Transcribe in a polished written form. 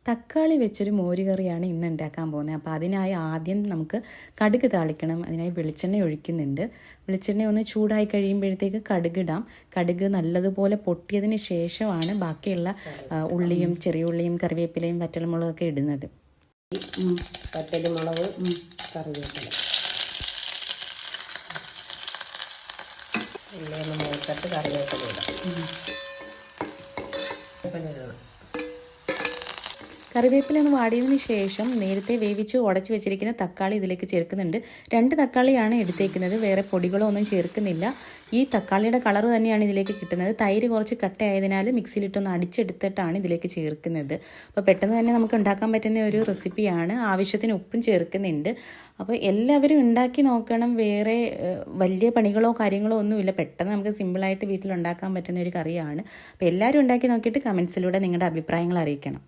തക്കാളി വെച്ചൊരു മോര് കറിയാണ് ഇന്ന് ഉണ്ടാക്കാൻ പോകുന്നത്. അപ്പോൾ അതിനായി ആദ്യം നമുക്ക് കടുക് താളിക്കണം. അതിനായി വെളിച്ചെണ്ണ ഒഴിക്കുന്നുണ്ട്. വെളിച്ചെണ്ണ ഒന്ന് ചൂടായി കഴിയുമ്പോഴത്തേക്ക് കടുകിടാം. കടുക് നല്ലതുപോലെ പൊട്ടിയതിന് ശേഷമാണ് ബാക്കിയുള്ള ഉള്ളിയും ചെറിയ ഉള്ളിയും കറിവേപ്പിലയും വറ്റൽമുളകൊക്കെ ഇടുന്നത്. വറ്റൽമുളക്, കറിവേപ്പില എല്ലാം മൂത്തിട്ട് കറിവേപ്പില ഇടാം. കറിവേപ്പില ഒന്ന് വാടിയതിന് ശേഷം നേരത്തെ വേവിച്ച് ഉടച്ച് വെച്ചിരിക്കുന്ന തക്കാളി ഇതിലേക്ക് ചേർക്കുന്നുണ്ട്. 2 തക്കാളിയാണ് എടുത്തേക്കുന്നത്, വേറെ പൊടികളോ ഒന്നും ചേർക്കുന്നില്ല. ഈ തക്കാളിയുടെ കളർ തന്നെയാണ് ഇതിലേക്ക് കിട്ടുന്നത്. തൈര് കുറച്ച് കട്ടയായതിനാൽ മിക്സിയിലിട്ടൊന്ന് അടിച്ചെടുത്തിട്ടാണ് ഇതിലേക്ക് ചേർക്കുന്നത്. അപ്പോൾ പെട്ടെന്ന് തന്നെ നമുക്ക് ഉണ്ടാക്കാൻ പറ്റുന്ന ഒരു റെസിപ്പിയാണ്. ആവശ്യത്തിന് ഉപ്പും ചേർക്കുന്നുണ്ട്. അപ്പോൾ എല്ലാവരും ഉണ്ടാക്കി നോക്കണം. വേറെ വലിയ പണികളോ കാര്യങ്ങളോ ഒന്നുമില്ല. പെട്ടെന്ന് നമുക്ക് സിമ്പിളായിട്ട് വീട്ടിൽ ഉണ്ടാക്കാൻ പറ്റുന്ന ഒരു കറിയാണ്. അപ്പോൾ എല്ലാവരും ഉണ്ടാക്കി നോക്കിയിട്ട് കമൻസിലൂടെ നിങ്ങളുടെ അഭിപ്രായങ്ങൾ അറിയിക്കണം.